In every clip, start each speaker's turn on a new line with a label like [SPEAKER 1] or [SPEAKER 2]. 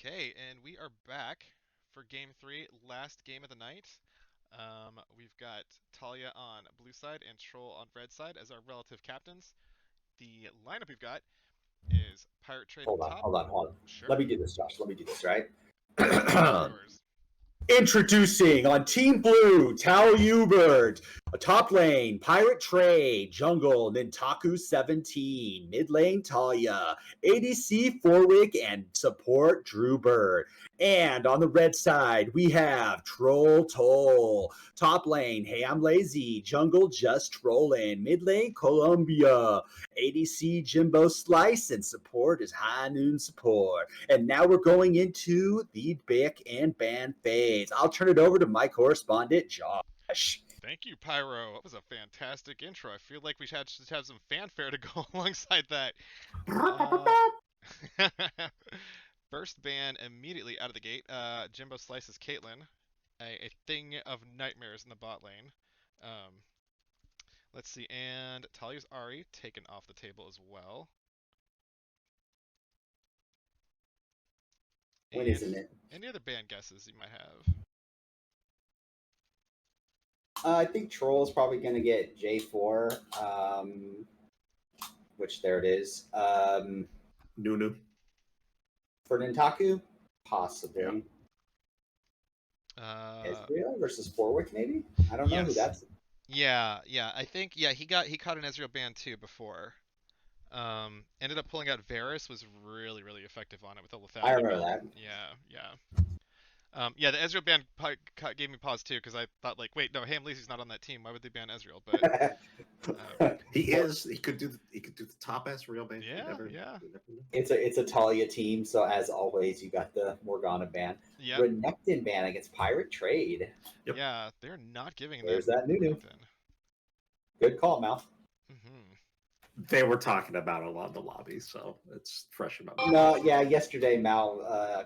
[SPEAKER 1] Okay, and we are back for game three, last game of the night. We've got Talia on blue side and Troll on red side as our relative captains. The lineup we've got is Pirate Trade at
[SPEAKER 2] Hold on,
[SPEAKER 1] top.
[SPEAKER 2] hold on, hold on. Let
[SPEAKER 1] Sure.
[SPEAKER 2] me do this, Josh. Let me do this, right?
[SPEAKER 1] Stage is yours.
[SPEAKER 2] Introducing on Team Blue, Tal Hubert. A top lane, Pirate Trey. Jungle, Nintaku 17. Mid lane, Talia. ADC, Forwick, and support, Drew Bird. And on the red side, we have Troll Toll. Top lane, Hey I'm Lazy. Jungle, Just Trolling. Mid lane, Columbia. ADC, Jimbo Slice, and support is High Noon Support. And now we're going into the Bick and Ban phase. I'll turn it over to my correspondent, Josh.
[SPEAKER 1] Thank you, Pyro. That was a fantastic intro. I feel like we should have some fanfare to go alongside that. Uh, First ban immediately out of the gate. Jimbo slices Caitlyn, a thing of nightmares in the bot lane. Um, let's see, and Talia's Ari taken off the table as well.
[SPEAKER 2] When
[SPEAKER 1] And
[SPEAKER 2] isn't it?
[SPEAKER 1] any other ban guesses you might have?
[SPEAKER 2] I think Troll is probably going to get J4, which there it is.
[SPEAKER 3] Nunu.
[SPEAKER 2] For Nintaku, possibly.
[SPEAKER 1] Yeah.
[SPEAKER 2] Ezreal versus Forwick, maybe? I don't know who
[SPEAKER 1] Yes.
[SPEAKER 2] that's.
[SPEAKER 1] Yeah. I think he caught an Ezreal ban too before. Ended up pulling out Varus, was really effective on it with the
[SPEAKER 2] I
[SPEAKER 1] lethality
[SPEAKER 2] remember
[SPEAKER 1] build.
[SPEAKER 2] that.
[SPEAKER 1] Yeah. The Ezreal ban gave me pause too because I thought like, wait, no, Ham Lazy's not on that team. Why would they ban Ezreal? But
[SPEAKER 3] He is. He could do the top S real ban.
[SPEAKER 1] yeah.
[SPEAKER 3] You never know.
[SPEAKER 2] It's a Talia team, so as always, you got the Morgana ban.
[SPEAKER 1] Yep.
[SPEAKER 2] Renekton ban against Pirate Trade.
[SPEAKER 3] Yep.
[SPEAKER 1] Yeah, they're not giving
[SPEAKER 2] There's
[SPEAKER 1] them
[SPEAKER 2] that Nunu.
[SPEAKER 1] Renekton.
[SPEAKER 2] Good call, Mal.
[SPEAKER 3] They were talking about it a lot in the lobby, so it's fresh in my mind.
[SPEAKER 2] No, yeah, yesterday Mal,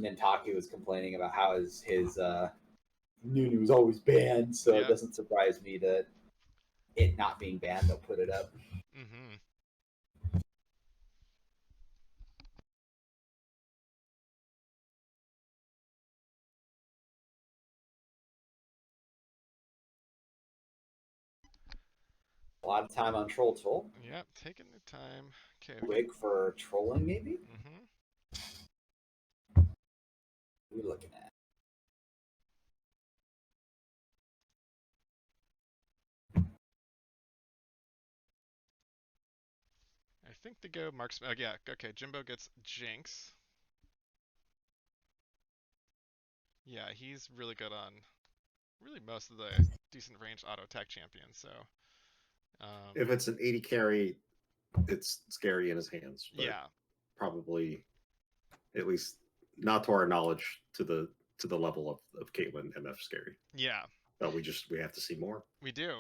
[SPEAKER 2] Nintaki was complaining about how his Nunu was always banned, so it doesn't surprise me that it not being banned, they'll put it up. A lot of time on Troll Toll.
[SPEAKER 1] Yep, taking the time. Okay.
[SPEAKER 2] Wig for trolling, maybe? What are we looking at?
[SPEAKER 1] I think they go Marks. Yeah, okay. Jimbo gets Jinx. Yeah, he's really good on really most of the decent range auto attack champions. So
[SPEAKER 3] if it's an 80 carry, it's scary in his hands. But
[SPEAKER 1] yeah,
[SPEAKER 3] probably at least not to our knowledge to the level of Caitlyn MF scary.
[SPEAKER 1] Yeah.
[SPEAKER 3] But we have to see more.
[SPEAKER 1] We do.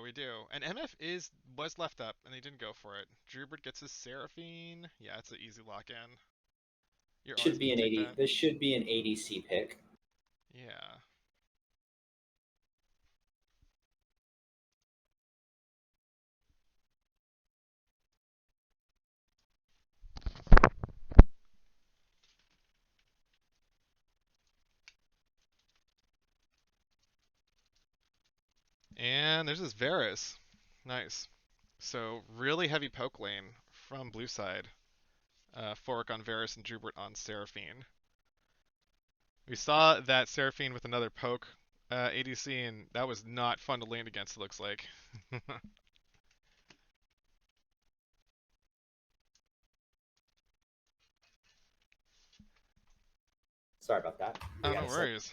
[SPEAKER 1] And MF was left up, and he didn't go for it. Drubert gets his Seraphine. Yeah, it's an easy lock in.
[SPEAKER 2] Should be an 80. This should be an ADC pick.
[SPEAKER 1] Yeah. And there's this Varus. Nice. So really heavy poke lane from blue side. Fork on Varus and Drubert on Seraphine. We saw that Seraphine with another poke ADC, and that was not fun to land against, it looks like.
[SPEAKER 2] Sorry about that.
[SPEAKER 1] Oh, no worries.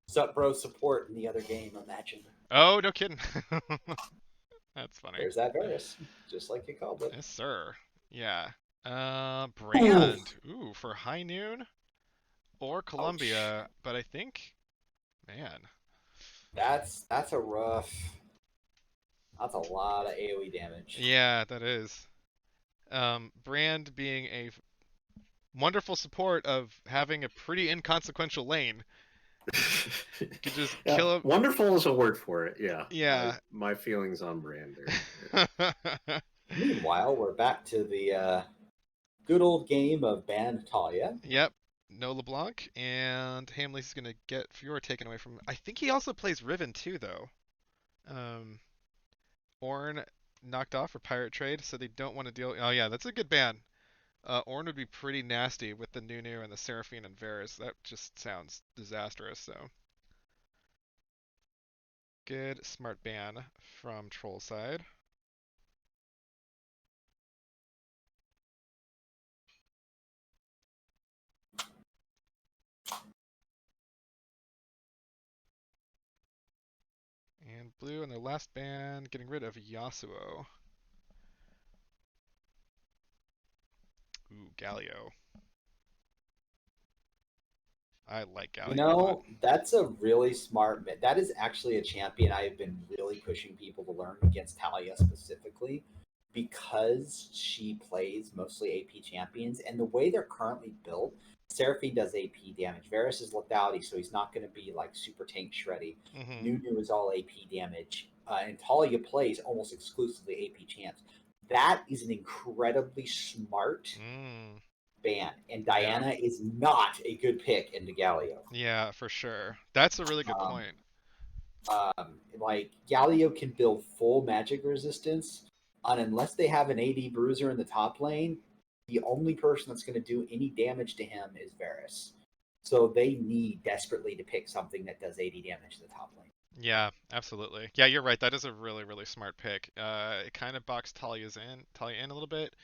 [SPEAKER 2] Sup, bro, support in the other game, imagine.
[SPEAKER 1] Oh, no kidding. That's funny.
[SPEAKER 2] There's that Varus, just like you called it.
[SPEAKER 1] Yes, sir. Yeah. Brand. Ooh, for High Noon or Columbia,
[SPEAKER 2] Ouch.
[SPEAKER 1] but I think, man.
[SPEAKER 2] That's a rough. That's a lot of AoE damage.
[SPEAKER 1] Yeah, that is. Brand being a wonderful support of having a pretty inconsequential lane. Could just kill him.
[SPEAKER 3] Wonderful is a word for it. Yeah.
[SPEAKER 1] Yeah.
[SPEAKER 3] My feelings on Brand there.
[SPEAKER 2] Meanwhile, we're back to the good old game of ban Talia.
[SPEAKER 1] Yep. No LeBlanc, and Hamley's gonna get Fiora taken away from him. I think he also plays Riven too, though. Um, Ornn knocked off for Pirate Trade, so they don't want to deal. Oh yeah, that's a good ban. Ornn would be pretty nasty with the Nunu and the Seraphine and Varus. That just sounds disastrous. So good, smart ban from Troll side. And blue in their last ban, getting rid of Yasuo. Ooh, Galio. I like
[SPEAKER 2] You
[SPEAKER 1] Galio a lot.
[SPEAKER 2] know, that's a really smart. That is actually a champion I have been really pushing people to learn against Talia specifically because she plays mostly AP champions, and the way they're currently built, Seraphine does AP damage. Varus is lethality, so he's not going to be like super tank shreddy.
[SPEAKER 1] Mm-hmm.
[SPEAKER 2] Nunu is all AP damage, and Talia plays almost exclusively AP champs. That is an incredibly smart
[SPEAKER 1] Mm,
[SPEAKER 2] ban, and
[SPEAKER 1] yeah.
[SPEAKER 2] Diana is not a good pick into Galio.
[SPEAKER 1] Yeah, for sure. That's a really good
[SPEAKER 2] Um,
[SPEAKER 1] point.
[SPEAKER 2] like Galio can build full magic resistance, and unless they have an AD bruiser in the top lane, the only person that's going to do any damage to him is Varus. So they need desperately to pick something that does 80 damage to the top lane.
[SPEAKER 1] Yeah, absolutely. Yeah, you're right. That is a really, really smart pick. It kind of boxed Talia in a little bit.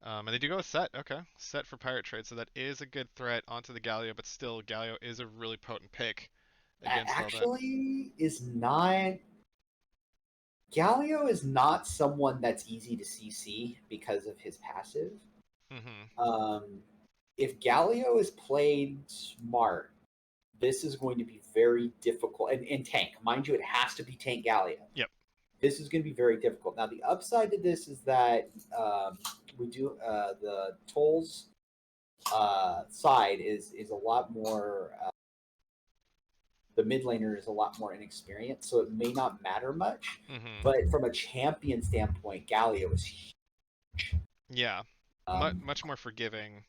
[SPEAKER 1] And they do go with Set. Okay, Set for Pirate Trade. So that is a good threat onto the Galio, but still, Galio is a really potent pick against all that.
[SPEAKER 2] Actually, is not Galio is not someone that's easy to CC because of his passive.
[SPEAKER 1] Mm-hmm.
[SPEAKER 2] Um, if Galio is played smart, this is going to be very difficult. And tank, mind you, it has to be tank Galio.
[SPEAKER 1] Yep.
[SPEAKER 2] This is going to be very difficult. Now, the upside to this is that we do the tolls side is a lot more. The mid laner is a lot more inexperienced, so it may not matter much.
[SPEAKER 1] Mm-hmm.
[SPEAKER 2] But from a champion standpoint, Galio is huge.
[SPEAKER 1] Yeah.
[SPEAKER 2] Um,
[SPEAKER 1] Much more forgiving.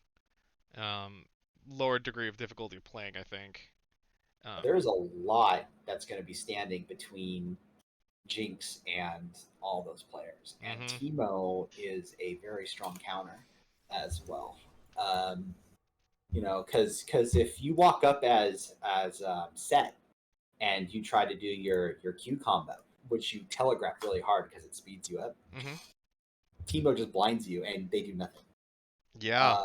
[SPEAKER 1] Um, Lower degree of difficulty playing, I think.
[SPEAKER 2] there's a lot that's going to be standing between Jinx and all those players. And
[SPEAKER 1] Mm-hmm.
[SPEAKER 2] Timo is a very strong counter as well. Um, because if you walk up as Set and you try to do your Q combo, which you telegraph really hard because it speeds you up,
[SPEAKER 1] Mm-hmm.
[SPEAKER 2] Timo just blinds you and they do nothing.
[SPEAKER 1] Yeah.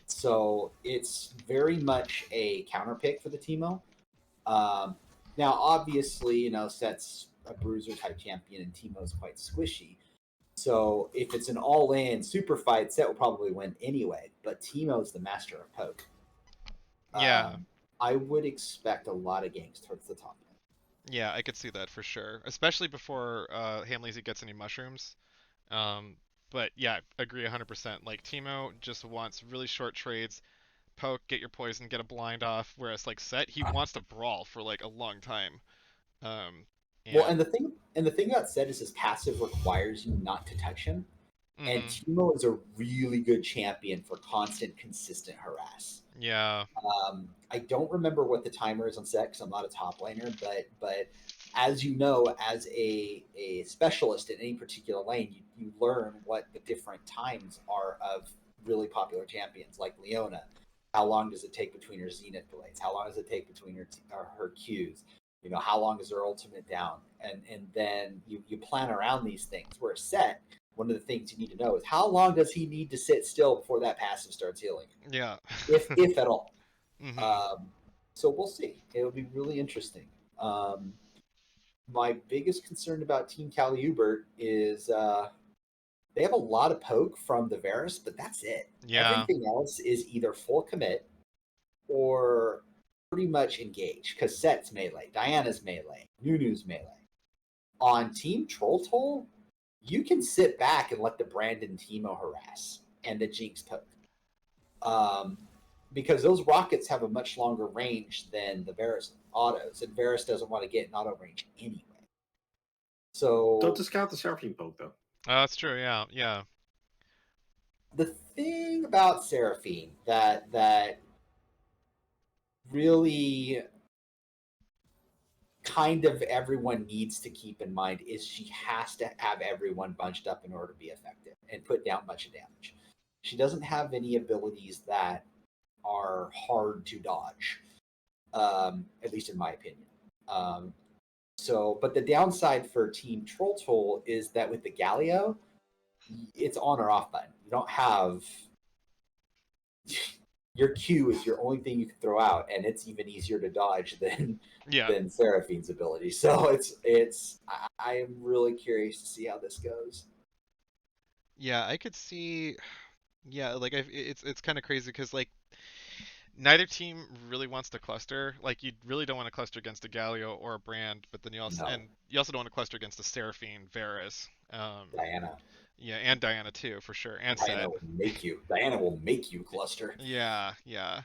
[SPEAKER 2] So it's very much a counter pick for the Timo. Um, now, obviously, Set's a bruiser type champion and Timo's quite squishy. So if it's an all-in super fight, Set will probably win anyway. But Timo's the master of poke.
[SPEAKER 1] Yeah.
[SPEAKER 2] I would expect a lot of games towards the top end.
[SPEAKER 1] Yeah, I could see that for sure, especially before Hamlezy gets any mushrooms. Um, but yeah, agree 100%. Like Timo just wants really short trades, poke, get your poison, get a blind off. Whereas like Set, he wants to brawl for like a long time. Um,
[SPEAKER 2] Well,
[SPEAKER 1] and
[SPEAKER 2] and the thing about Set is his passive requires you not to touch him, and
[SPEAKER 1] hmm
[SPEAKER 2] Timo is a really good champion for constant, consistent harass.
[SPEAKER 1] yeah,
[SPEAKER 2] I don't remember what the timer is on Set because I'm not a top laner, but as you know, as a specialist in any particular lane, you learn what the different times are of really popular champions like Leona. How long does it take between her Zenith blades? How long does it take between her Qs? How long is her ultimate down? And then you plan around these things. Where Set, one of the things you need to know is how long does he need to sit still before that passive starts healing,
[SPEAKER 1] yeah.
[SPEAKER 2] if at all.
[SPEAKER 1] hmm
[SPEAKER 2] Um, so we'll see. It'll be really interesting. Um, my biggest concern about Team Calubert is they have a lot of poke from the Varus, but that's it.
[SPEAKER 1] Yeah,
[SPEAKER 2] Everything else is either full commit or pretty much engage because Set's melee, Diana's melee, Nunu's melee. On Team Troll Toll, you can sit back and let the Brandon Timo harass and the Jinx poke. Um, because those rockets have a much longer range than the Varus autos, and Varus doesn't want to get in auto range anyway.
[SPEAKER 3] Don't
[SPEAKER 2] So
[SPEAKER 3] discount the Seraphine poke though.
[SPEAKER 1] that's true. Yeah, yeah.
[SPEAKER 2] The thing about Seraphine that really kind of everyone needs to keep in mind is she has to have everyone bunched up in order to be effective and put down a bunch of damage. She doesn't have any abilities that are hard to dodge, at least in my opinion. But the downside for Team Troll Toll is that with the Galio, it's on or off button. You don't have your Q is your only thing you can throw out, and it's even easier to dodge
[SPEAKER 1] Yeah.
[SPEAKER 2] than Seraphine's ability. So I am really curious to see how this goes.
[SPEAKER 1] Yeah, I could see. Yeah, like it's kind of crazy because like neither team really wants to cluster. Like you really don't want to cluster against a Galio or a Brand, but then
[SPEAKER 2] No,
[SPEAKER 1] you also don't want to cluster against a Seraphine, Varus.
[SPEAKER 2] Diana.
[SPEAKER 1] Yeah, and Diana too for sure, and
[SPEAKER 2] Diana
[SPEAKER 1] Set.
[SPEAKER 2] will make you. Diana will make you cluster.
[SPEAKER 1] Yeah, yeah.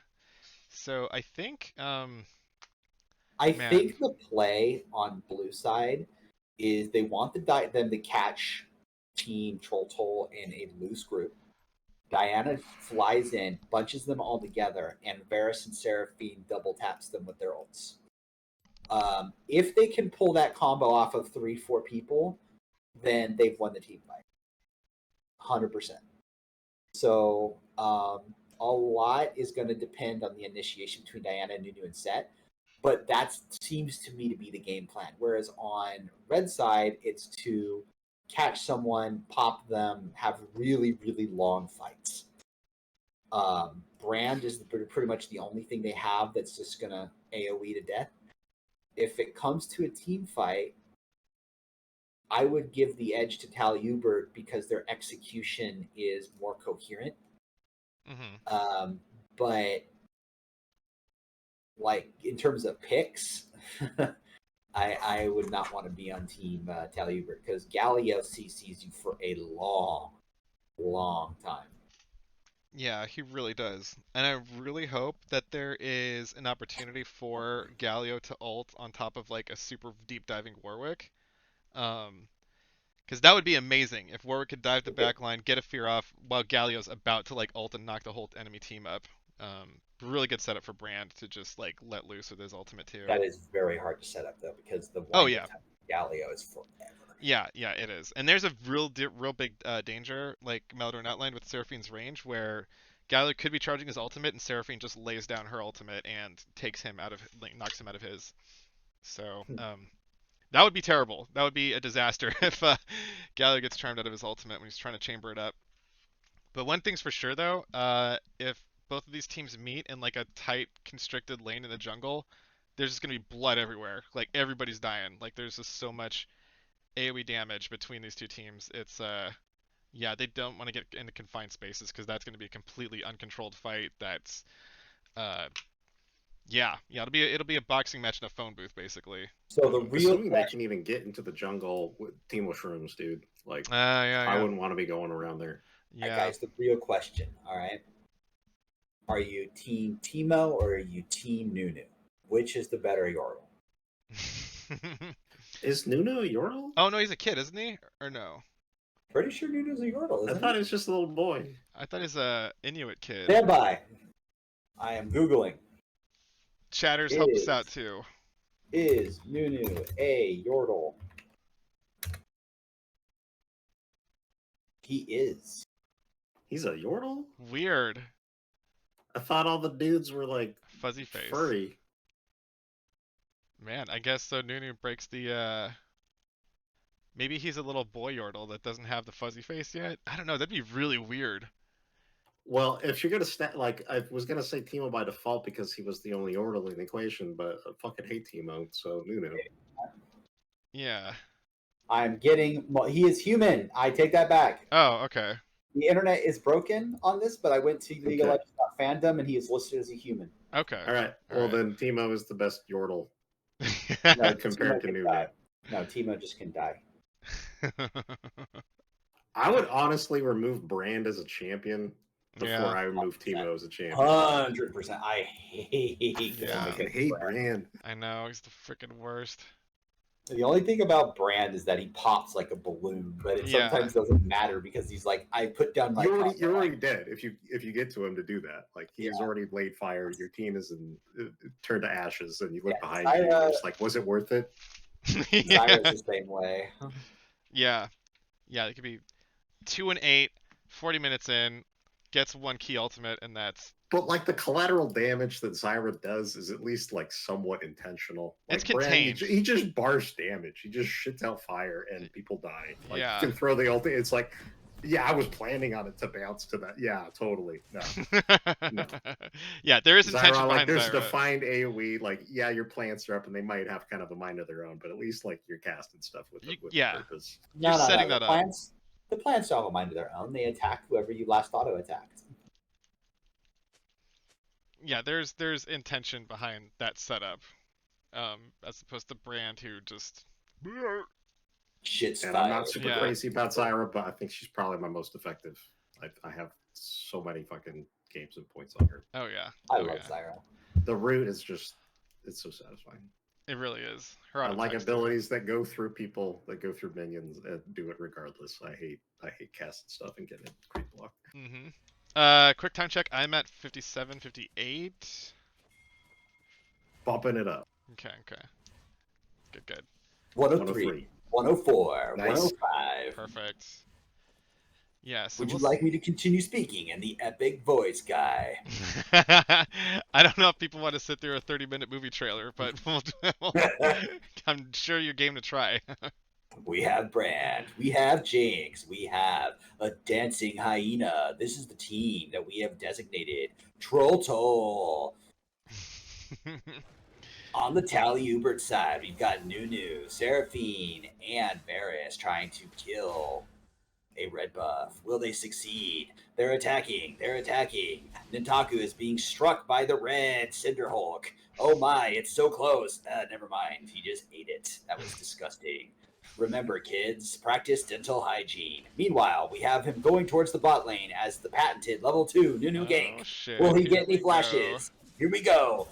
[SPEAKER 1] So I think,
[SPEAKER 2] I
[SPEAKER 1] man.
[SPEAKER 2] think the play on blue side is they want them to catch Team Troll Toll in a loose group. Diana flies in, bunches them all together, and Varus and Seraphine double taps them with their ults. If they can pull that combo off of 3-4 people, then they've won the team fight, 100%. So a lot is going to depend on the initiation between Diana, Nunu, and Set. But that seems to me to be the game plan. Whereas on red side, it's to catch someone, pop them, have really, really long fights. Brand is pretty much the only thing they have that's just going to AoE to death. If it comes to a team fight, I would give the edge to Talubert because their execution is more coherent.
[SPEAKER 1] Hmm.
[SPEAKER 2] But like in terms of picks, I would not want to be on team Talubert because Galio CCs you for a long, long time.
[SPEAKER 1] Yeah, he really does. And I really hope that there is an opportunity for Galio to ult on top of like a super deep diving Warwick. Um, because that would be amazing if Warwick could dive the back line, get a fear off while Galio's about to like ult and knock the whole enemy team up. Really good setup for Brand to just like let loose with his ultimate too.
[SPEAKER 2] That is very hard to set up though because the
[SPEAKER 1] Oh
[SPEAKER 2] wind up
[SPEAKER 1] yeah,
[SPEAKER 2] time of Galio is forever.
[SPEAKER 1] yeah, it is. And there's a real big danger, like Meldorn outlined with Seraphine's range, where Galio could be charging his ultimate, and Seraphine just lays down her ultimate and takes him out of, like, knocks him out of his. So that would be terrible. That would be a disaster if Galio gets charmed out of his ultimate when he's trying to chamber it up. But one thing's for sure though, if both of these teams meet in like a tight, constricted lane in the jungle, there's just gonna be blood everywhere. Like everybody's dying. Like there's just so much AoE damage between these two teams. It's yeah, they don't want to get into confined spaces because that's going to be a completely uncontrolled fight. That's uh it'll be a boxing match in a phone booth basically.
[SPEAKER 2] So the real
[SPEAKER 3] Assuming they
[SPEAKER 2] question,
[SPEAKER 3] can even get into the jungle with team mushrooms, dude. Like,
[SPEAKER 1] Yeah,
[SPEAKER 3] I
[SPEAKER 1] yeah,
[SPEAKER 3] wouldn't want to be going around there.
[SPEAKER 2] all right,
[SPEAKER 1] yeah.
[SPEAKER 2] guys, the real question, all right, are you team Timo or are you team Nunu? Which is the better Yordle?
[SPEAKER 3] Is Nuno a Yordle?
[SPEAKER 1] Oh no, he's a kid, isn't he? Or no?
[SPEAKER 2] Pretty sure Nunu's a Yordle,
[SPEAKER 3] I
[SPEAKER 2] isn't
[SPEAKER 3] thought
[SPEAKER 2] he?
[SPEAKER 3] he was just a little boy.
[SPEAKER 1] I thought he's a Inuit kid.
[SPEAKER 2] Stand by. I am googling.
[SPEAKER 1] Chatters help us out
[SPEAKER 2] Is
[SPEAKER 1] too.
[SPEAKER 2] is Nunu a Yordle? He is.
[SPEAKER 3] He's a Yordle?
[SPEAKER 1] Weird.
[SPEAKER 3] I thought all the dudes were like
[SPEAKER 1] Fuzzy face.
[SPEAKER 3] furry.
[SPEAKER 1] Man, I guess so Nunu breaks the maybe he's a little boy Yordle that doesn't have the fuzzy face yet. I don't know, that'd be really weird.
[SPEAKER 3] Well, if you're gonna like, I was gonna say Timo by default because he was the only Yordle in the equation, but I fucking hate Timo, so Nuno.
[SPEAKER 1] Yeah.
[SPEAKER 2] I'm getting. Well, he is human. I take that back.
[SPEAKER 1] Oh, okay.
[SPEAKER 2] The internet is broken on this, but I went to League of
[SPEAKER 3] Okay.
[SPEAKER 2] Legends fandom, and he is listed as a human.
[SPEAKER 1] Okay.
[SPEAKER 3] All right.
[SPEAKER 1] All
[SPEAKER 3] Well,
[SPEAKER 1] right.
[SPEAKER 3] then Timo is the best Yordle
[SPEAKER 2] No,
[SPEAKER 3] compared
[SPEAKER 2] Timo
[SPEAKER 3] to
[SPEAKER 2] can
[SPEAKER 3] Nuno.
[SPEAKER 2] die. No, Timo just can die.
[SPEAKER 3] I would honestly remove Brand as a champion
[SPEAKER 1] Yeah.
[SPEAKER 3] before I remove Timo as a champion.
[SPEAKER 2] 100%. I hate
[SPEAKER 1] Yeah.
[SPEAKER 3] I fucking hate Brand.
[SPEAKER 1] I know, he's the freaking worst.
[SPEAKER 2] The only thing about Brand is that he pops like a balloon, but it
[SPEAKER 1] Yeah.
[SPEAKER 2] sometimes doesn't matter because he's like, I put down my combo.
[SPEAKER 3] You're already dead if you get to him to do that. Like he has
[SPEAKER 2] Yeah.
[SPEAKER 3] already laid fire. Your team is turned to ashes, and you look
[SPEAKER 2] Yeah,
[SPEAKER 3] behind you, and you're just like, was it worth it?
[SPEAKER 2] Zyra's
[SPEAKER 1] Yeah.
[SPEAKER 2] the same way.
[SPEAKER 1] Yeah. Yeah, it could be 2 and 8, 40 minutes in, gets one key ultimate, and that's
[SPEAKER 3] But like the collateral damage that Zyra does is at least like somewhat intentional.
[SPEAKER 1] it's
[SPEAKER 3] Like Brand,
[SPEAKER 1] contained.
[SPEAKER 3] he just bars damage. He just shits out fire and people die. Like
[SPEAKER 1] Yeah.
[SPEAKER 3] you can throw the ulti. It's like, yeah, I was planning on it to bounce to that. Yeah, totally. No, no.
[SPEAKER 1] Yeah, there is intention
[SPEAKER 3] Zyra, like
[SPEAKER 1] behind
[SPEAKER 3] there's
[SPEAKER 1] Zyra.
[SPEAKER 3] defined AoE. Like yeah, your plants are up and they might have kind of a mind of their own, but at least like you're casting stuff with with
[SPEAKER 1] Yeah,
[SPEAKER 3] purpose.
[SPEAKER 1] you're
[SPEAKER 2] No, no,
[SPEAKER 1] setting
[SPEAKER 2] no.
[SPEAKER 1] that up.
[SPEAKER 2] The plants don't have a mind of their own. They attack whoever you last auto attacked.
[SPEAKER 1] Yeah, there's intention behind that setup, as opposed to Brand who just.
[SPEAKER 2] Shit's
[SPEAKER 3] And I'm
[SPEAKER 2] fire.
[SPEAKER 3] not super
[SPEAKER 1] Yeah.
[SPEAKER 3] crazy about Zyra, but I think she's probably my most effective. I have so many fucking games and points on her.
[SPEAKER 1] Oh yeah.
[SPEAKER 2] I
[SPEAKER 1] Oh
[SPEAKER 2] love
[SPEAKER 1] yeah.
[SPEAKER 2] Zyra.
[SPEAKER 3] The root is just, it's so satisfying.
[SPEAKER 1] It really is. Her
[SPEAKER 3] I
[SPEAKER 1] auto
[SPEAKER 3] like
[SPEAKER 1] attacks,
[SPEAKER 3] abilities that go through people, that go through minions, and do it regardless. I hate casting stuff and getting creep block.
[SPEAKER 1] Quick time check. I'm at 57, 58.
[SPEAKER 3] Bumping it up.
[SPEAKER 1] Okay. Good.
[SPEAKER 2] 103, 104,
[SPEAKER 3] Nice.
[SPEAKER 2] 105.
[SPEAKER 1] Perfect. Yeah, so
[SPEAKER 2] Would you
[SPEAKER 1] we'll
[SPEAKER 2] like me to continue speaking in the epic voice guy?
[SPEAKER 1] I don't know if people want to sit through a 30-minute movie trailer, but I'm sure you're game to try.
[SPEAKER 2] We have Brand, we have Jinx, we have a dancing hyena. This is the team that we have designated Troll Toll. On the Tally Ubert side, we've got Nunu, Seraphine, and Varus trying to kill a red buff. Will they succeed? They're attacking. Nintaku is being struck by the red Cinderhulk. Oh my, it's so close. Never mind. He just ate it. That was disgusting. Remember, kids, practice dental hygiene. Meanwhile, we have him going towards the bot lane as the patented level 2 Nunu gank.
[SPEAKER 1] Shit.
[SPEAKER 2] Will he
[SPEAKER 1] Here
[SPEAKER 2] get any
[SPEAKER 1] we
[SPEAKER 2] flashes? Here we go.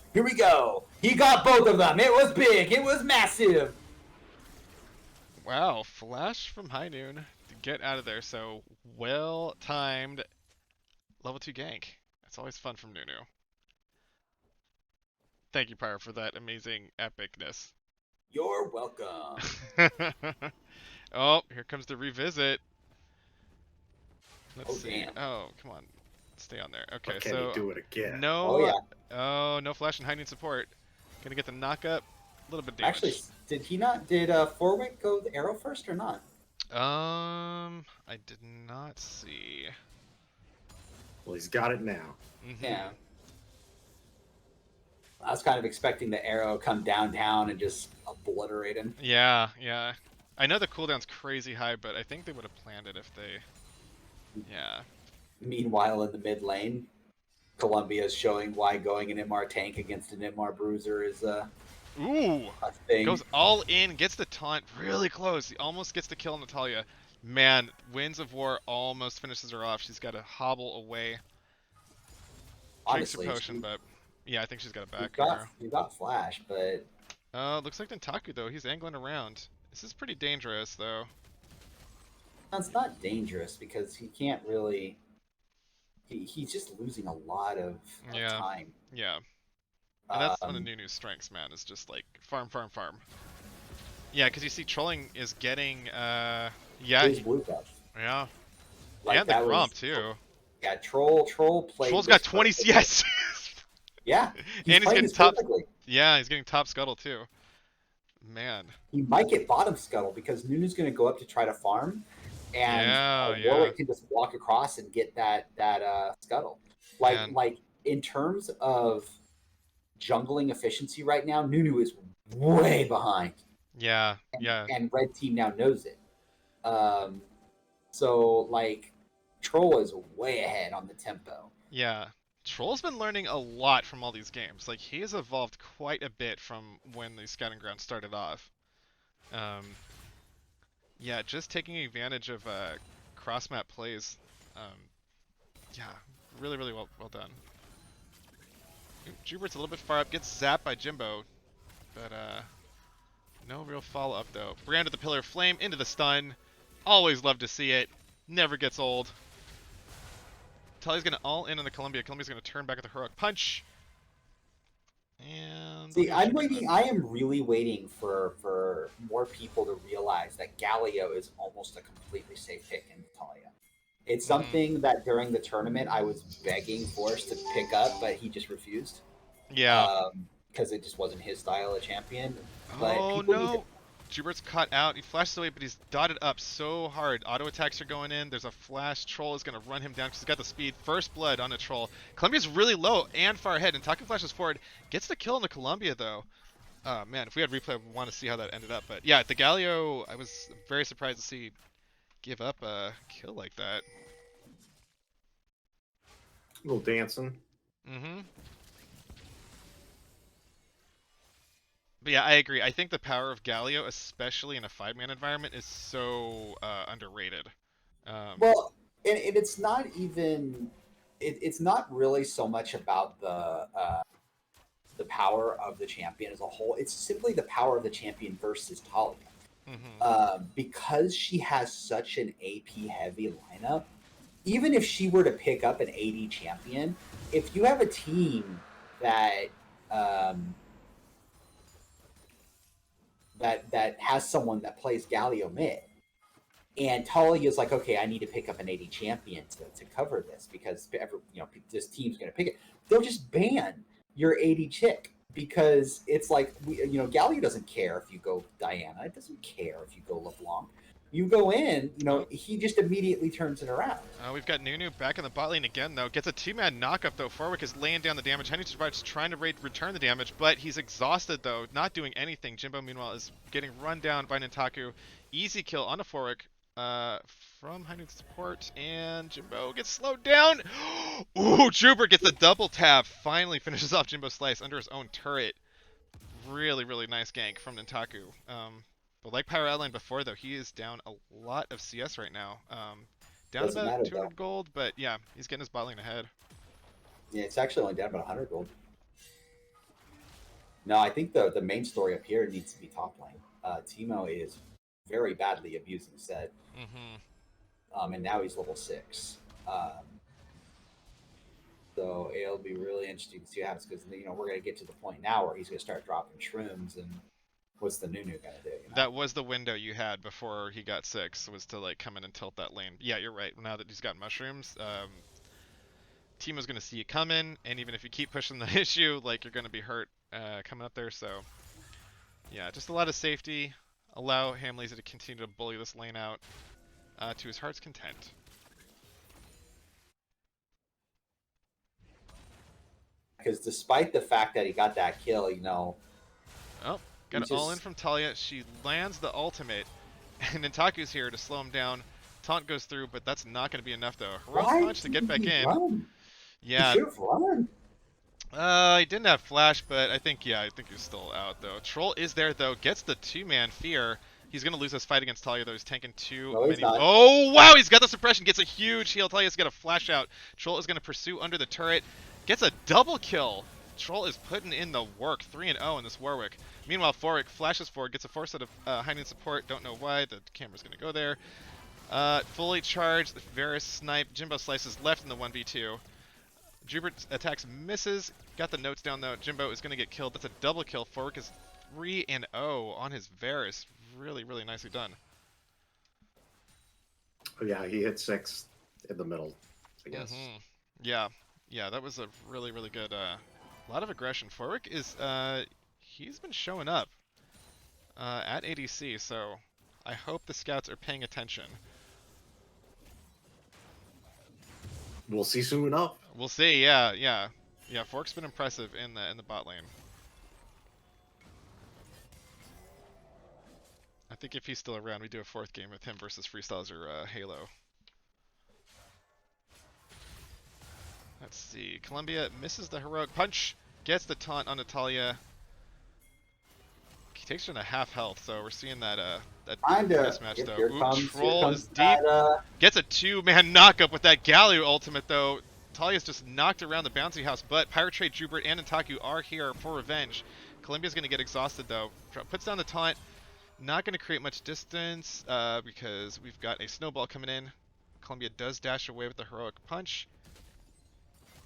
[SPEAKER 2] He got both of them. It was big. It was massive.
[SPEAKER 1] Wow, flash from High Noon to get out of there. So well timed level 2 gank. That's always fun from Nunu. Thank you, Pyro, for that amazing epicness.
[SPEAKER 2] You're welcome.
[SPEAKER 1] Oh, here comes the revisit. Let's
[SPEAKER 2] Oh,
[SPEAKER 1] see.
[SPEAKER 2] damn.
[SPEAKER 1] Oh, come on. Stay on there. Okay,
[SPEAKER 3] But can
[SPEAKER 1] so
[SPEAKER 3] you do it again?
[SPEAKER 1] no.
[SPEAKER 2] Oh, yeah.
[SPEAKER 1] Oh, no flash and high noon support. Gonna get the knock up. A little bit damage.
[SPEAKER 2] Actually, did Forwick go the arrow first or not?
[SPEAKER 1] I did not see.
[SPEAKER 3] Well, he's got it now.
[SPEAKER 2] Yeah. I was kind of expecting the arrow come downtown and just obliterate him.
[SPEAKER 1] Yeah. I know the cooldown's crazy high, but I think they would have planned it if they. Yeah.
[SPEAKER 2] Meanwhile, in the mid lane, Columbia is showing why going an MR tank against an MR bruiser is
[SPEAKER 1] Ooh.
[SPEAKER 2] a thing.
[SPEAKER 1] Goes all in, gets the taunt really close. He almost gets to kill Natalia. Man, Winds of War almost finishes her off. She's got to hobble away. Drinks her
[SPEAKER 2] Honestly,
[SPEAKER 1] potion, but yeah, I think she's got it back.
[SPEAKER 2] you got flash, but
[SPEAKER 1] Looks like Nintaku though. He's angling around. This is pretty dangerous though.
[SPEAKER 2] that's not dangerous because he can't really. He's just losing a lot of time.
[SPEAKER 1] Yeah. And that's one of Nunu's strengths, man. Is just like farm. Yeah, because you see, trolling is getting.
[SPEAKER 2] His blue buff.
[SPEAKER 1] Yeah.
[SPEAKER 2] Like,
[SPEAKER 1] and the Gromp too.
[SPEAKER 2] Yeah, troll played.
[SPEAKER 1] Troll's got 20.
[SPEAKER 2] Perfectly.
[SPEAKER 1] Yes.
[SPEAKER 2] Yeah.
[SPEAKER 1] And he's getting top.
[SPEAKER 2] Perfectly.
[SPEAKER 1] Yeah, he's getting top scuttle too. Man.
[SPEAKER 2] He might get bottom scuttle because Nunu's going to go up to try to farm, and Warwick can just walk across and get that scuttle. Like in terms of jungling efficiency right now, Nunu is way behind.
[SPEAKER 1] Yeah.
[SPEAKER 2] And red team now knows it. So like, Troll is way ahead on the tempo.
[SPEAKER 1] Yeah. Troll's been learning a lot from all these games. Like, he has evolved quite a bit from when the scouting ground started off. Yeah, just taking advantage of cross-map plays. Yeah, really well done. Jubert's a little bit far up, gets zapped by Jimbo, but No real follow-up, though. Brand with the Pillar of Flame into the stun. Always love to see it. Never gets old. Tully's going to all in on the Columbia. Columbia's going to turn back at the Heroic Punch. And
[SPEAKER 2] See, I'm waiting. I am really waiting for more people to realize that Galio is almost a completely safe pick in Talia. It's something that during the tournament I was begging Forrest to pick up, but he just refused.
[SPEAKER 1] Yeah.
[SPEAKER 2] Because it just wasn't his style of champion. But
[SPEAKER 1] Oh no! Jubert's caught out. He flashes away, but he's dotted up so hard. Auto attacks are going in. There's a flash. Troll is going to run him down because he's got the speed. First blood on a Troll. Columbia's really low and far ahead, and Taku flashes forward. Gets the kill on the Columbia, though. Man, if we had replay, we'd want to see how that ended up. But yeah, the Galio, I was very surprised to see give up a kill like that.
[SPEAKER 3] A little dancing.
[SPEAKER 1] Mm-hmm. But yeah, I agree. I think the power of Galio, especially in a 5-man environment, is so underrated.
[SPEAKER 2] Well, and it's not even. It's not really so much about the power of the champion as a whole. It's simply the power of the champion versus Talia. Because she has such an AP heavy lineup, even if she were to pick up an AD champion, if you have a team that that has someone that plays Galio mid, and Talia is like, okay, I need to pick up an AD champion to cover this because this team's going to pick it. They'll just ban your AD chick because it's like Galio doesn't care if you go Diana. It doesn't care if you go LeBlanc. You go in, he just immediately turns it around.
[SPEAKER 1] We've got Nunu back in the bot lane again, though. Gets a 2-man knockup, though. Forwick is laying down the damage. Henry's trying to return the damage, but he's exhausted, though. Not doing anything. Jimbo, meanwhile, is getting run down by Nintaku. Easy kill on a Forwick from Henry's support, and Jimbo gets slowed down. Ooh, Jubert gets the double tap. Finally finishes off Jimbo Slice under his own turret. Really, really nice gank from Nintaku. But like Pyro outlined before, though, he is down a lot of CS right now. Down about 200 gold, but yeah, he's getting his bot lane ahead.
[SPEAKER 2] Yeah, it's actually only down about 100 gold. No, I think the main story up here needs to be top lane. Teemo is very badly abusing Set. And now he's level 6. So it'll be really interesting to see what happens because we're going to get to the point now where he's going to start dropping shrooms and what's the Nunu gonna do?
[SPEAKER 1] That was the window you had before he got 6, was to like come in and tilt that lane. Yeah, you're right. Now that he's got mushrooms, Teemo's gonna see you coming, and even if you keep pushing the issue, like you're gonna be hurt coming up there. So yeah, just a lot of safety. Allow Hamlazy to continue to bully this lane out to his heart's content.
[SPEAKER 2] Because despite the fact that he got that kill,
[SPEAKER 1] Oh. Got it all in from Talia. She lands the ultimate, and Nintaku's here to slow him down. Taunt goes through, but that's not going to be enough, though. Heroic punch to get back in.
[SPEAKER 2] Run?
[SPEAKER 1] Yeah.
[SPEAKER 2] He should have run.
[SPEAKER 1] He didn't have flash, but I think he's still out, though. Troll is there, though. Gets the 2-man fear. He's going to lose this fight against Talia, though. He's tanking too many. Oh, wow! He's got the suppression. Gets a huge heal. Talia's got a flash out. Troll is going to pursue under the turret. Gets a double kill. Troll is putting in the work. 3-0 in this Warwick. Meanwhile, Forwick flashes forward, gets a force out of hiding support. Don't know why. The camera's going to go there. Fully charged. Varus snipe. Jimbo slices left in the 1v2. Jubert attacks, misses. Got the notes down, though. Jimbo is going to get killed. That's a double kill. Forwick is 3-0 on his Varus. Really, really nicely done.
[SPEAKER 3] Oh, yeah, he hit 6 in the middle, I guess.
[SPEAKER 1] Yeah, that was a really, really good... A lot of aggression. Forwick is... he's been showing up at ADC, so I hope the scouts are paying attention.
[SPEAKER 3] We'll see soon enough.
[SPEAKER 1] We'll see. Yeah. Fork's been impressive in the bot lane. I think if he's still around, we do a 4th game with him versus Freestyles or Halo. Let's see. Columbia misses the heroic punch, gets the taunt on Natalia. He takes her to half health, so we're seeing that mismatch though. Ooh, Troll is deep. Gets a 2-man knockup with that Galio ultimate though. Talia's just knocked around the bouncy house, but Pirate Trade, Jubert, and Nintaku are here for revenge. Columbia's gonna get exhausted though. Puts down the taunt. Not going to create much distance because we've got a snowball coming in. Columbia does dash away with the heroic punch.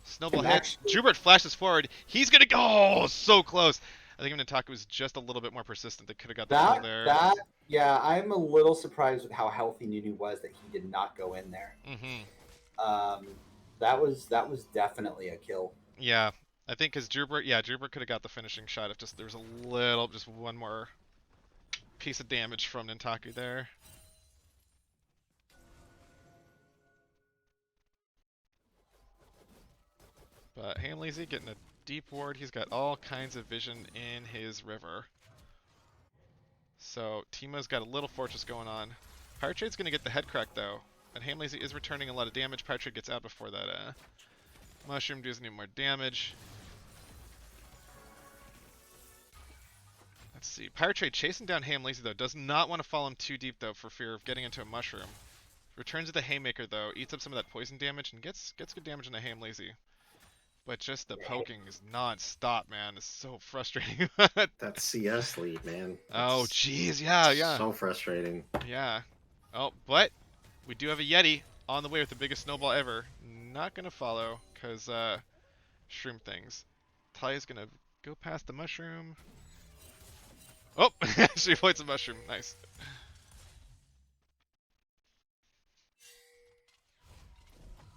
[SPEAKER 1] Snowball
[SPEAKER 2] Can
[SPEAKER 1] hits.
[SPEAKER 2] actually
[SPEAKER 1] Jubert flashes forward. He's going to go. Oh, so close. I think if Nataku was just a little bit more persistent, they could have got the kill there.
[SPEAKER 2] yeah, I'm a little surprised with how healthy Nunu was that he did not go in there.
[SPEAKER 1] Mm-hmm.
[SPEAKER 2] That was definitely a kill.
[SPEAKER 1] Yeah, I think because Jubert could have got the finishing shot if just there was just one more piece of damage from Nentaku there. But Hamlezy getting a deep ward. He's got all kinds of vision in his river. So Teemo's got a little fortress going on. Pirate Trade's going to get the head crack though. And Hamlezy is returning a lot of damage. Pirate Trade gets out before that mushroom does any more damage. Let's see. Pirate Trade chasing down Hamlezy though. Does not want to follow him too deep though for fear of getting into a mushroom. Returns to the Haymaker though. Eats up some of that poison damage and gets good damage on the Hamlezy. But just the poking is non-stop, man. It's so frustrating.
[SPEAKER 3] That CS lead, man.
[SPEAKER 1] Oh, jeez. Yeah.
[SPEAKER 3] So frustrating.
[SPEAKER 1] Yeah. Oh, but we do have a Yeti on the way with the biggest snowball ever. Not going to follow because shroom things. Talia's going to go past the mushroom. Oh, she avoids the mushroom. Nice.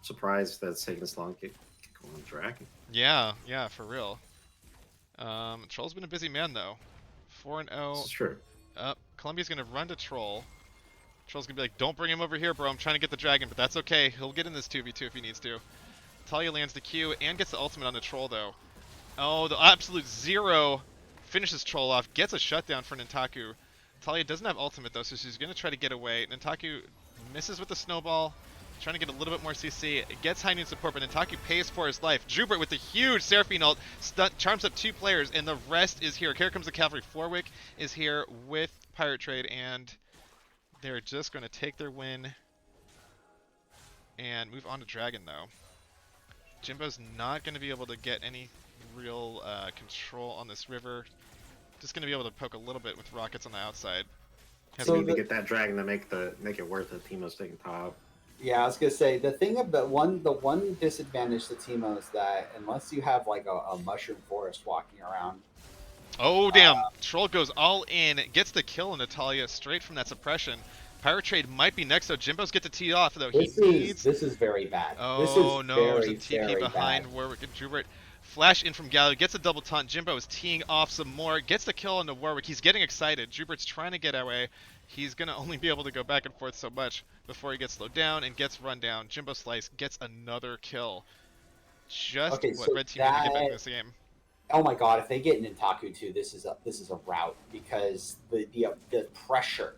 [SPEAKER 3] Surprised that it's taking this long to get going on Dragon.
[SPEAKER 1] Yeah, for real. Troll's been a busy man though. 4-0.
[SPEAKER 3] This is true.
[SPEAKER 1] Columbia's gonna run to Troll. Troll's gonna be like, don't bring him over here, bro. I'm trying to get the dragon, but that's okay. He'll get in this 2v2 if he needs to. Talia lands the Q and gets the ultimate on the Troll though. Oh, the absolute zero finishes Troll off. Gets a shutdown for Nentaku. Talia doesn't have ultimate though, so she's gonna try to get away. Nentaku misses with the snowball. Trying to get a little bit more CC. Gets high noon support, but Nentaku pays for his life. Jubert with the huge Seraphine ult charms up 2 players, and the rest is here. Here comes the cavalry. Forwick is here with Pirate Trade, and they're just going to take their win and move on to Dragon, though. Jimbo's not going to be able to get any real control on this river. Just going to be able to poke a little bit with rockets on the outside.
[SPEAKER 3] So need to get that dragon to make it worth it. Teemo's taking top.
[SPEAKER 2] Yeah, I was gonna say the one disadvantage to Teemo is that unless you have like a mushroom forest walking around.
[SPEAKER 1] Oh damn! Troll goes all in, gets the kill on Natalia straight from that suppression. Pirate Trade might be next though. Jimbo's get the tee off though.
[SPEAKER 2] This is very bad.
[SPEAKER 1] Oh
[SPEAKER 2] this is
[SPEAKER 1] no!
[SPEAKER 2] Very,
[SPEAKER 1] There's a TP behind
[SPEAKER 2] bad.
[SPEAKER 1] Warwick and Jubert. Flash in from Gallo, gets a double taunt. Jimbo is teeing off some more, gets the kill on the Warwick. He's getting excited. Jubert's trying to get away. He's going to only be able to go back and forth so much before he gets slowed down and gets run down. Jimbo Slice gets another kill. Just what Red Team need to get back in this game.
[SPEAKER 2] Oh my god, if they get Nentaku too, this is a rout because the pressure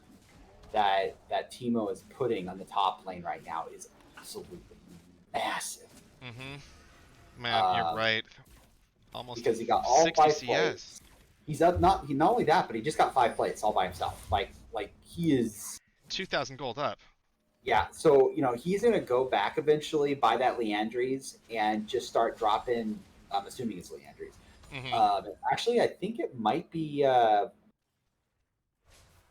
[SPEAKER 2] that Teemo is putting on the top lane right now is absolutely massive.
[SPEAKER 1] Mm-hmm. Man, you're right. Almost
[SPEAKER 2] because he got all
[SPEAKER 1] 60
[SPEAKER 2] 5
[SPEAKER 1] CS.
[SPEAKER 2] plates. He's up not only that, but he just got 5 plates all by himself. Like he is
[SPEAKER 1] 2,000 gold up.
[SPEAKER 2] Yeah, so he's gonna go back eventually, buy that Leandries, and just start dropping. I'm assuming it's Leandries.
[SPEAKER 1] Mm-hmm.
[SPEAKER 2] Actually, I think it might be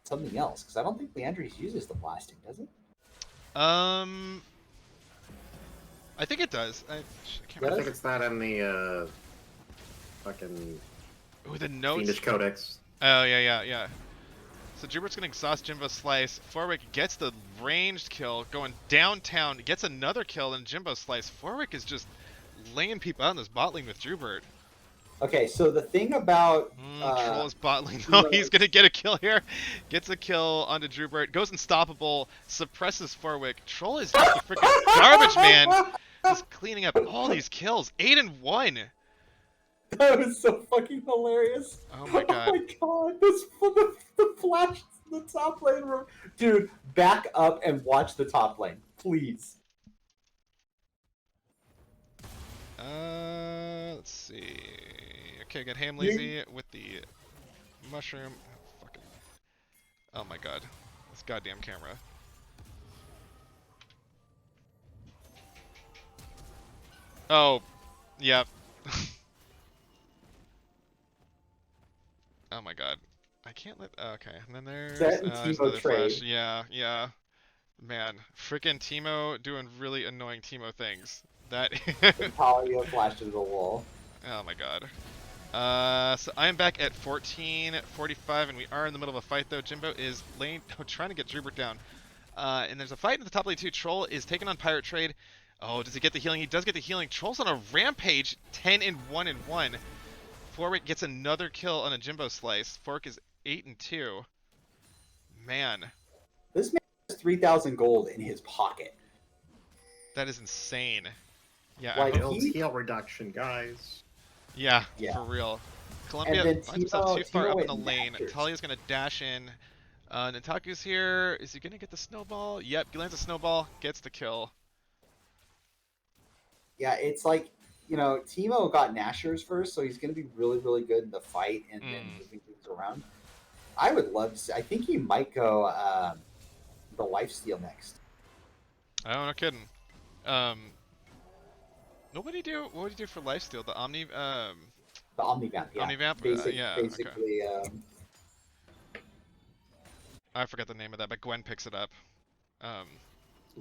[SPEAKER 2] something else because I don't think Leandries uses the blasting, does it?
[SPEAKER 1] I think it does. I
[SPEAKER 3] think it's that in the fucking.
[SPEAKER 1] Ooh, the notes.
[SPEAKER 3] Fiendish Codex.
[SPEAKER 1] Oh yeah. So Jubert's gonna exhaust Jimbo Slice. Forwick gets the ranged kill, going downtown, gets another kill, and Jimbo Slice. Forwick is just laying people out in this bot lane with Jubert.
[SPEAKER 2] Okay, so the thing about
[SPEAKER 1] Troll is bot lane. Oh, he's gonna get a kill here. Gets a kill onto Jubert. Goes unstoppable. Suppresses Forwick. Troll is just a freaking garbage man. Just cleaning up all these kills. 8 and 1.
[SPEAKER 2] That was so fucking hilarious.
[SPEAKER 1] Oh my god.
[SPEAKER 2] Oh my god. The flash in the top lane. Dude, back up and watch the top lane, please.
[SPEAKER 1] Let's see. Okay, got Hamlezy with the mushroom. Fucking. Oh my god. This goddamn camera. Oh, yeah. Oh my god. I can't let. Okay, and then there's
[SPEAKER 2] Set and
[SPEAKER 1] there's
[SPEAKER 2] Teemo
[SPEAKER 1] another flash.
[SPEAKER 2] trade.
[SPEAKER 1] Yeah, yeah. Man, freaking Teemo doing really annoying Teemo things. That.
[SPEAKER 2] And Talia flashed into the wall.
[SPEAKER 1] Oh my god. So I am back at 14:45, and we are in the middle of a fight though. Jimbo is trying to get Drubert down. And there's a fight in the top lane too. Troll is taking on Pirate Trade. Oh, does he get the healing? He does get the healing. Troll's on a rampage, 10-1-1. Forwick gets another kill on a Jimbo slice. Fork is 8-2. Man,
[SPEAKER 2] This man has 3,000 gold in his pocket.
[SPEAKER 1] that is insane. Yeah,
[SPEAKER 2] Like,
[SPEAKER 3] Builds heal reduction, guys.
[SPEAKER 1] yeah,
[SPEAKER 2] Yeah.
[SPEAKER 1] for real.
[SPEAKER 2] And
[SPEAKER 1] Columbia
[SPEAKER 2] then
[SPEAKER 1] finds himself too far
[SPEAKER 2] Teemo
[SPEAKER 1] up in the
[SPEAKER 2] went
[SPEAKER 1] lane.
[SPEAKER 2] Masters.
[SPEAKER 1] Talia's gonna dash in. Nataku's here. Is he gonna get the snowball? Yep, he lands a snowball, gets the kill.
[SPEAKER 2] Yeah, it's like, Teemo got Nashers first, so he's going to be really, really good in the fight and then moving things around. I would love to see. I think he might go the lifesteal next.
[SPEAKER 1] Oh, no kidding. What would he do? What would he do for lifesteal? The Omni,
[SPEAKER 2] The Omnivamp, yeah.
[SPEAKER 1] Omnivamp? Yeah, okay.
[SPEAKER 2] Basically,
[SPEAKER 1] I forgot the name of that, but Gwen picks it up.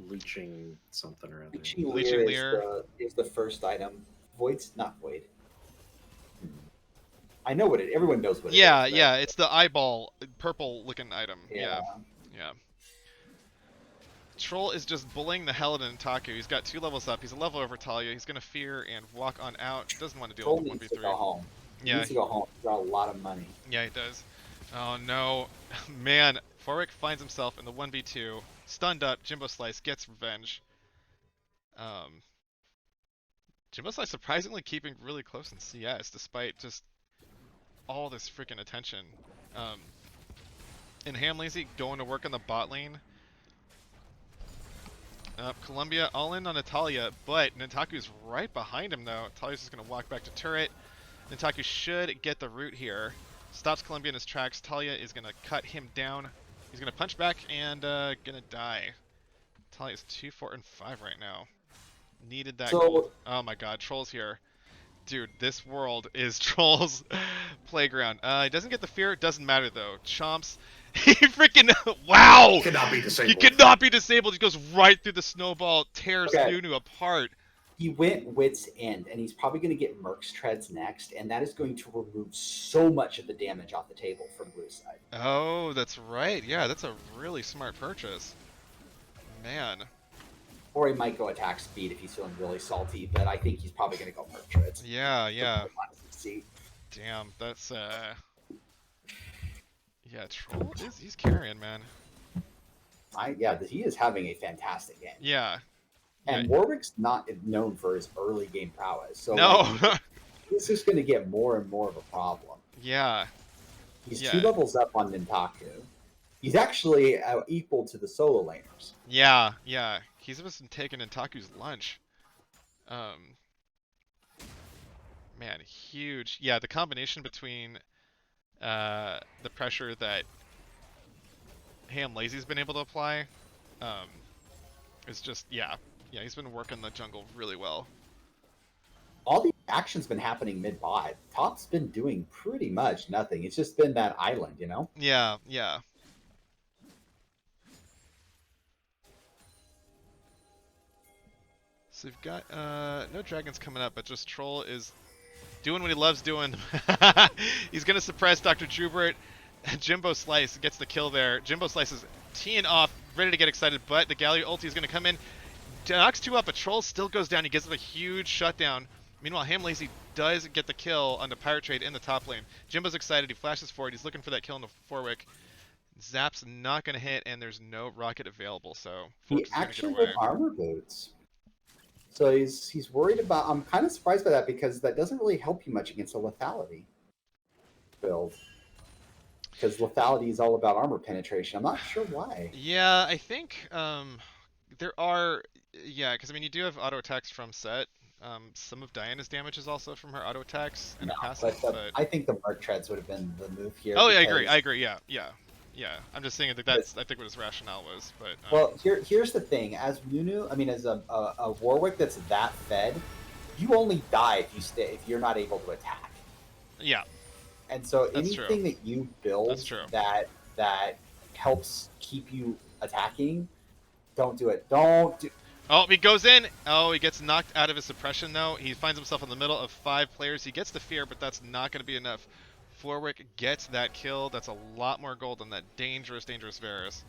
[SPEAKER 3] Leeching something or other.
[SPEAKER 2] Leeching
[SPEAKER 1] Leeching
[SPEAKER 2] Leer is the first item. Void's not Void. I know what everyone knows what it is.
[SPEAKER 1] Yeah,
[SPEAKER 2] but-
[SPEAKER 1] yeah, it's the eyeball, purple-looking item. Yeah, yeah. Troll is just bullying the hell out of Ntaku. He's got 2 levels up. He's a level over Talia. He's gonna fear and walk on out. Doesn't want to deal
[SPEAKER 2] Troll
[SPEAKER 1] with
[SPEAKER 2] needs
[SPEAKER 1] 1v3.
[SPEAKER 2] to go home. He
[SPEAKER 1] Yeah,
[SPEAKER 2] needs to go home. He's got a lot of money.
[SPEAKER 1] yeah, he does. Oh no, man! Forwick finds himself in the 1v2, stunned up. Jimbo Slice gets revenge. Jimbo Slice surprisingly keeping really close in CS despite just all this freaking attention. And Ham Lazy going to work on the bot lane. Columbia all in on Natalia, but Nataku's right behind him though. Natalia's just going to walk back to turret. Nataku should get the root here. Stops Columbia in his tracks. Talia is going to cut him down. He's going to punch back and going to die. Talia's 2, 4, and 5 right now. Needed that gold. Oh my god, Troll's here. Dude, this world is Troll's playground. He doesn't get the fear. It doesn't matter though. Chomps. He freaking wow!
[SPEAKER 3] He cannot be disabled.
[SPEAKER 1] He cannot be disabled. He goes right through the snowball, tears Nunu apart.
[SPEAKER 2] He went Wit's End, and he's probably going to get Merc's Treads next, and that is going to remove so much of the damage off the table from blue side.
[SPEAKER 1] Oh, that's right. Yeah, that's a really smart purchase. Man.
[SPEAKER 2] Or he might go attack speed if he's feeling really salty, but I think he's probably going to go Merc Treads.
[SPEAKER 1] Yeah, yeah.
[SPEAKER 2] See.
[SPEAKER 1] Damn, that's yeah, Troll he's carrying, man.
[SPEAKER 2] He is having a fantastic game.
[SPEAKER 1] Yeah.
[SPEAKER 2] And Warwick's not known for his early game prowess, so
[SPEAKER 1] no.
[SPEAKER 2] this is going to get more and more of a problem.
[SPEAKER 1] Yeah.
[SPEAKER 2] He's 2 levels up on Ntaku. He's actually equal to the solo laners.
[SPEAKER 1] Yeah, yeah. He's just been taking Ntaku's lunch. Man, huge. Yeah, the combination between the pressure that Ham Lazy's been able to apply is just, yeah, he's been working the jungle really well.
[SPEAKER 2] All the action's been happening mid-bot. Top's been doing pretty much nothing. It's just been that island, you know?
[SPEAKER 1] Yeah, yeah. So we've got no dragons coming up, but just Troll is doing what he loves doing. He's gonna suppress Dr. Drubert. Jimbo Slice gets the kill there. Jimbo Slice is teeing off, ready to get excited, but the Galio ulti is gonna come in. Knocks 2 up, but Troll still goes down. He gets a huge shutdown. Meanwhile, Ham Lazy does get the kill on the Pirate Trade in the top lane. Jimbo's excited. He flashes forward. He's looking for that kill in the Forwick. Zap's not going to hit, and there's no rocket available, so
[SPEAKER 2] He actually with armor boots. So he's worried about... I'm kind of surprised by that because that doesn't really help you much against a lethality build. Because lethality is all about armor penetration. I'm not sure why.
[SPEAKER 1] Yeah, I think there are... Yeah, because I mean, you do have auto attacks from Set. Some of Diana's damage is also from her auto attacks and passive, but
[SPEAKER 2] I think the Merc Treads would have been the move here.
[SPEAKER 1] Oh, yeah, I agree. Yeah. I'm just saying that that's I think what his rationale was, but
[SPEAKER 2] well, here's the thing: as Nunu, I mean, as a Warwick that's that fed, you only die if you're not able to attack.
[SPEAKER 1] Yeah.
[SPEAKER 2] And so
[SPEAKER 1] That's true.
[SPEAKER 2] anything that you
[SPEAKER 1] That's
[SPEAKER 2] build
[SPEAKER 1] true.
[SPEAKER 2] that helps keep you attacking, don't do it. Don't do.
[SPEAKER 1] Oh, he goes in. Oh, he gets knocked out of his suppression, though. He finds himself in the middle of 5 players. He gets the fear, but that's not going to be enough. Forwick gets that kill. That's a lot more gold than that dangerous, dangerous Varus.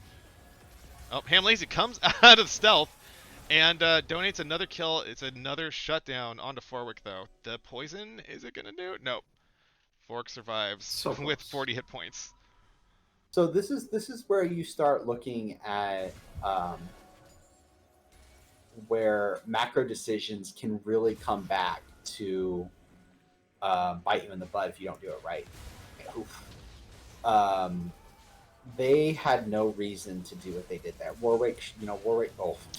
[SPEAKER 1] Oh, Hamlazy comes out of stealth and donates another kill. It's another shutdown onto Forwick, though. The poison, is it going to do? Nope. Forwick survives
[SPEAKER 3] So
[SPEAKER 1] with
[SPEAKER 3] close.
[SPEAKER 1] 40 hit points.
[SPEAKER 2] So this is where you start looking at where macro decisions can really come back to bite you in the butt if you don't do it right. Oof. They had no reason to do what they did there. Warwick.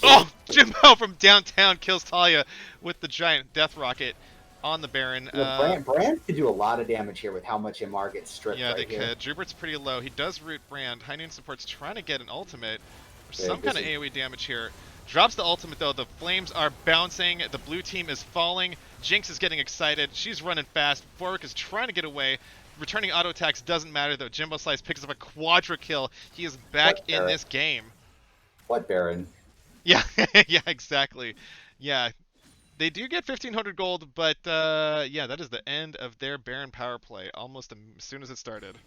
[SPEAKER 1] Oh, Jimbo from downtown kills Talia with the giant death rocket on the Baron.
[SPEAKER 2] Brand could do a lot of damage here with how much MR gets stripped
[SPEAKER 1] Yeah, they
[SPEAKER 2] right here.
[SPEAKER 1] could. Jubert's pretty low. He does root Brand. High Noon support's trying to get an ultimate for
[SPEAKER 2] Yeah,
[SPEAKER 1] some kind of AoE damage here. Drops the ultimate though. The flames are bouncing. The blue team is falling. Jinx is getting excited. She's running fast. Forwick is trying to get away. Returning auto attacks doesn't matter though. Jimbo Slice picks up a quadra kill. He is back
[SPEAKER 2] What
[SPEAKER 1] in
[SPEAKER 2] Baron?
[SPEAKER 1] this game.
[SPEAKER 2] What Baron?
[SPEAKER 1] Yeah, yeah, exactly. Yeah, they do get 1,500 gold, but yeah, that is the end of their Baron power play almost as soon as it started.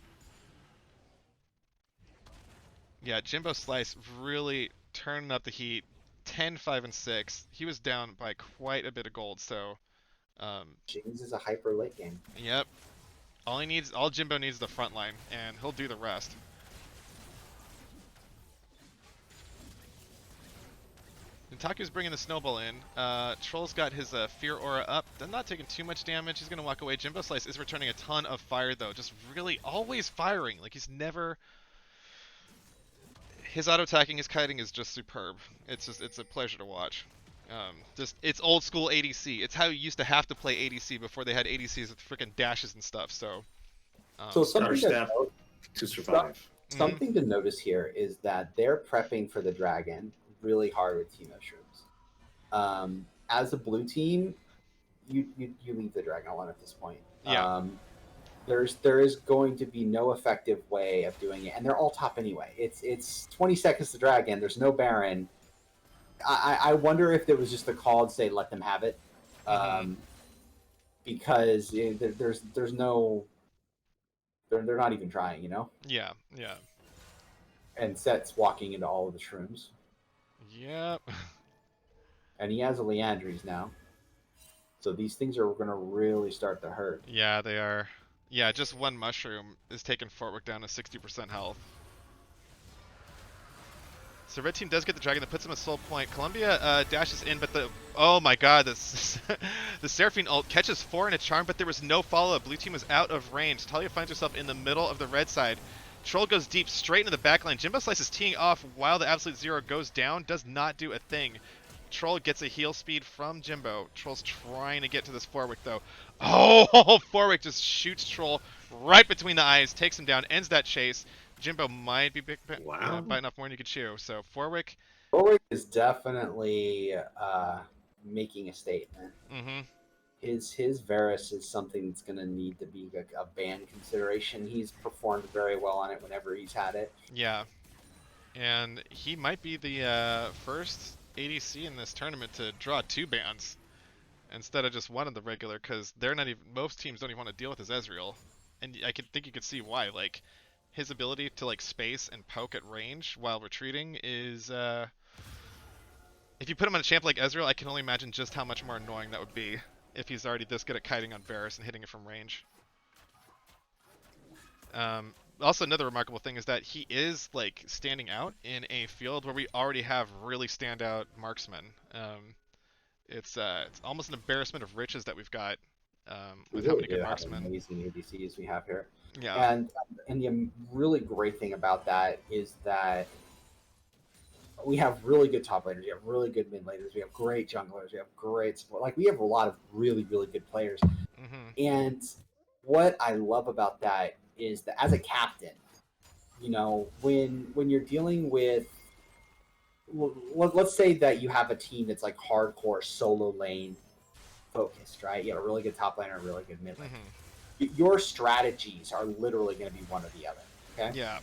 [SPEAKER 1] Yeah, Jimbo Slice really turning up the heat. 10, 5, and 6. He was down by quite a bit of gold, so
[SPEAKER 2] James is a hyper late game.
[SPEAKER 1] yep. All Jimbo needs is the front line, and he'll do the rest. Ntaku's bringing the snowball in. Troll's got his fear aura up. They're not taking too much damage. He's gonna walk away. Jimbo Slice is returning a ton of fire though. Just really always firing. Like he's never. His auto attacking, his kiting is just superb. It's a pleasure to watch. It's old school ADC. It's how you used to have to play ADC before they had ADCs with freaking dashes and stuff. So.
[SPEAKER 2] So
[SPEAKER 3] Star
[SPEAKER 2] something
[SPEAKER 3] step to survive.
[SPEAKER 2] something to notice here is that they're prepping for the dragon really hard with Teemo Shrooms. As a blue team, you leave the dragon alone at this point.
[SPEAKER 1] Yeah.
[SPEAKER 2] There is going to be no effective way of doing it, and they're all top anyway. It's 20 seconds to dragon. There's no Baron. I wonder if there was just a call to say let them have it, because there's no they're not even trying, you know.
[SPEAKER 1] Yeah. Yeah.
[SPEAKER 2] And Set's walking into all of the shrooms,
[SPEAKER 1] Yep.
[SPEAKER 2] and he has a Leandries now, so these things are going to really start to hurt.
[SPEAKER 1] Yeah, they are. Yeah, just one mushroom is taking Fortwick down to 60% health. So red team does get the dragon that puts him at soul point. Columbia dashes in, but oh my god, this the Seraphine ult catches 4 in a charm, but there was no follow-up. Blue team was out of range. Talia finds herself in the middle of the red side. Troll goes deep straight into the backline. Jimbo Slice is teeing off while the Absolute Zero goes down. Does not do a thing. Troll gets a heal speed from Jimbo. Troll's trying to get to this Forwick though. Oh, Forwick just shoots Troll right between the eyes, takes him down, ends that chase. Jimbo might be biting off more than you could chew. So Forwick
[SPEAKER 2] is definitely making a statement. His Varus is something that's going to need to be a ban consideration. He's performed very well on it whenever he's had it.
[SPEAKER 1] Yeah, and he might be the first ADC in this tournament to draw 2 bans instead of just one of the regular, because they're not even. Most teams don't even want to deal with his Ezreal, and I think you could see why. Like his ability to like space and poke at range while retreating is. If you put him on a champ like Ezreal, I can only imagine just how much more annoying that would be if he's already this good at kiting on Varus and hitting it from range. Also, another remarkable thing is that he is like standing out in a field where we already have really standout marksmen. It's almost an embarrassment of riches that we've got with how many good marksmen.
[SPEAKER 2] Amazing ADCs we have here.
[SPEAKER 1] Yeah.
[SPEAKER 2] And the really great thing about that is that we have really good top laners, we have really good mid laners, we have great junglers, we have great support. Like we have a lot of really, really good players. And what I love about that is that as a captain, you know, when you're dealing with, let's say that you have a team that's like hardcore solo lane focused, right? You have a really good top laner, a really good mid lane. your strategies are literally going to be one or the other. Okay.
[SPEAKER 1] Yeah.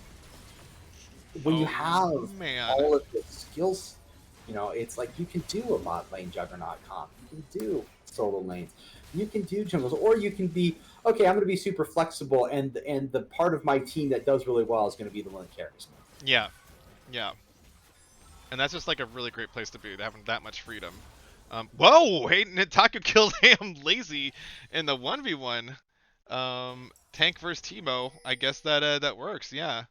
[SPEAKER 2] When you
[SPEAKER 1] Oh,
[SPEAKER 2] have
[SPEAKER 1] man.
[SPEAKER 2] all of the skills, it's like you can do a bot lane juggernaut comp, you can do solo lanes, you can do jungles, or you can be okay. I'm going to be super flexible, and the part of my team that does really well is going to be the one that carries me.
[SPEAKER 1] Yeah. Yeah. And that's just like a really great place to be, having that much freedom. Whoa! Hey, Nitaku killed him lazy in the 1v1. Tank versus Teemo. I guess that works. Yeah.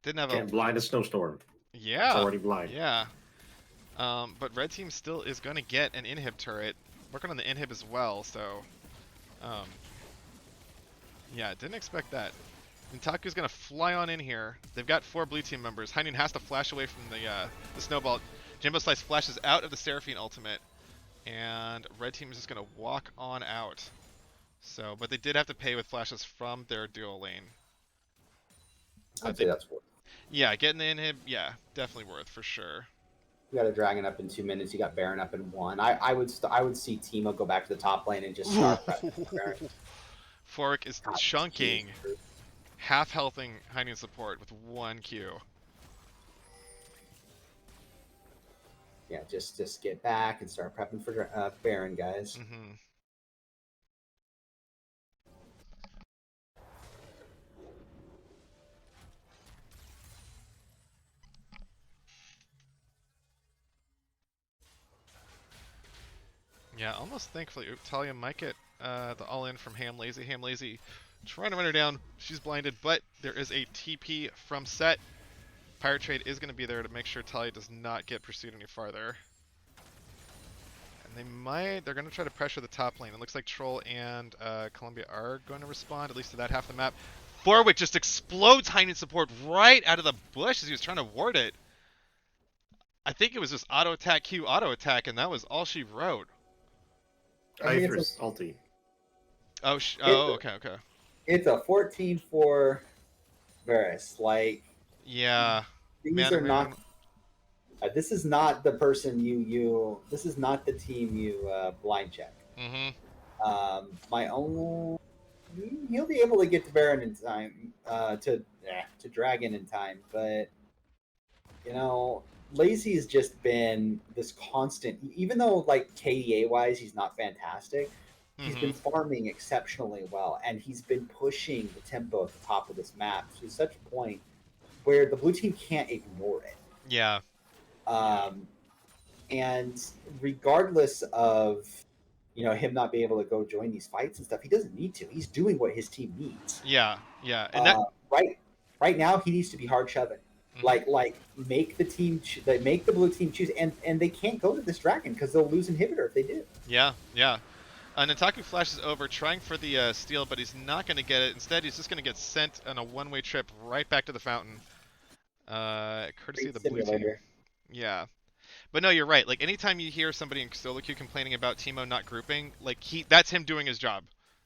[SPEAKER 1] Didn't have a.
[SPEAKER 3] Can't blind a snowstorm. It's
[SPEAKER 1] Yeah.
[SPEAKER 3] already blind.
[SPEAKER 1] Yeah. But red team still is going to get an inhib turret. Working on the inhib as well. So, yeah, didn't expect that. Nitaku's going to fly on in here. They've got 4 blue team members. Hainan has to flash away from the snowball. Jimbo Slice flashes out of the Seraphine ultimate. And red team is just going to walk on out. So, but they did have to pay with flashes from their duo lane.
[SPEAKER 2] I'd say that's worth.
[SPEAKER 1] Yeah, getting the inhib, yeah, definitely worth for sure.
[SPEAKER 2] You got a dragon up in 2 minutes. You got Baron up in 1. I would see Teemo go back to the top lane and just start prepping Baron.
[SPEAKER 1] Forik is chunking, half healthing Hainan support with 1 Q.
[SPEAKER 2] Yeah, just get back and start prepping for Baron, guys.
[SPEAKER 1] Mm-hmm. Yeah, almost thankfully, Talia might get the all-in from Ham Lazy. Ham Lazy trying to run her down. She's blinded, but there is a TP from Set. Pirate Trade is going to be there to make sure Talia does not get pursued any farther. And they're going to try to pressure the top lane. It looks like Troll and Columbia are going to respond, at least to that half the map. Forwick just explodes Hainan support right out of the bush as he was trying to ward it. I think it was just auto attack Q auto attack, and that was all she wrote.
[SPEAKER 3] I threw salty.
[SPEAKER 1] Oh, okay.
[SPEAKER 2] It's a 14 for Varus. Like,
[SPEAKER 1] yeah,
[SPEAKER 2] these are not. This is not the person you. This is not the team you blind check.
[SPEAKER 1] Mm-hmm.
[SPEAKER 2] My own. He'll be able to get to Baron in time. To Dragon in time, but Lazy has just been this constant. Even though like KDA wise, he's not fantastic. He's been farming exceptionally well, and he's been pushing the tempo at the top of this map to such a point where the blue team can't ignore it.
[SPEAKER 1] Yeah.
[SPEAKER 2] And regardless of him not being able to go join these fights and stuff, he doesn't need to. He's doing what his team needs.
[SPEAKER 1] Yeah, and
[SPEAKER 2] right now he needs to be hard shoving. Like make the team make the blue team choose, and they can't go to this dragon because they'll lose inhibitor if they do.
[SPEAKER 1] Yeah. Nitaku flashes over, trying for the steal, but he's not going to get it. Instead, he's just going to get sent on a one-way trip right back to the fountain. Courtesy of the blue team. Yeah. But no, you're right. Like, anytime you hear somebody in solo queue complaining about Teemo not grouping, like, that's him doing his job.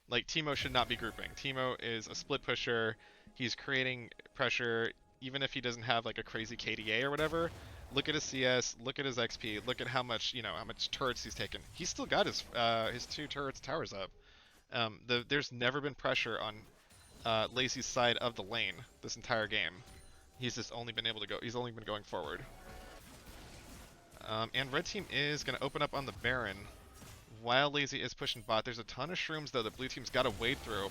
[SPEAKER 1] Like, Teemo should not be grouping. Teemo is a split pusher. He's creating pressure, even if he doesn't have, like, a crazy KDA or whatever. Look at his CS, look at his XP, look at how much turrets he's taken. He's still got his 2 turrets towers up. There's never been pressure on Lazy's side of the lane this entire game. He's just only been able to he's only been going forward. And red team is going to open up on the Baron while Lazy is pushing bot. There's a ton of shrooms, though, the blue team's got to wade through.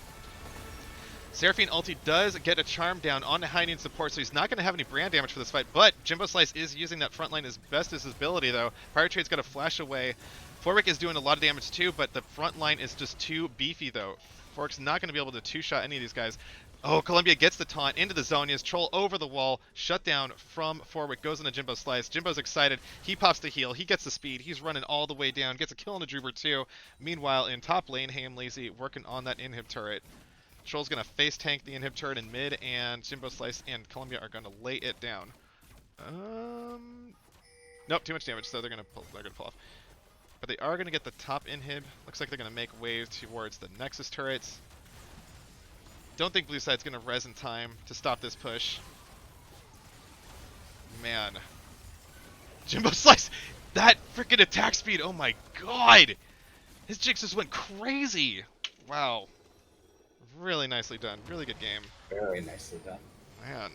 [SPEAKER 1] Seraphine ulti does get a charm down on Hainan support, so he's not going to have any brand damage for this fight, but Jimbo Slice is using that front line as best as his ability, though. Pirate Trade's got to flash away. Forwick is doing a lot of damage, too, but the front line is just too beefy, though. Forwick's not going to be able to two-shot any of these guys. Oh, Columbia gets the taunt into the zone. He has Troll over the wall. Shut down from Forwick. Goes into Jimbo Slice. Jimbo's excited. He pops the heal. He gets the speed. He's running all the way down. Gets a kill on the Droober too. Meanwhile, in top lane, Ham Lazy working on that inhib turret. Troll's going to face tank the inhib turret in mid, and Jimbo Slice and Columbia are going to lay it down. Nope, too much damage, so they're going to pull off. But they are going to get the top inhib. Looks like they're going to make way towards the Nexus turrets. Don't think blue side's going to res in time to stop this push. Man. Jimbo Slice! That freaking attack speed! Oh my god! His Jinx just went crazy! Wow. Really nicely done. Really good game.
[SPEAKER 2] Very nicely done.
[SPEAKER 1] Man.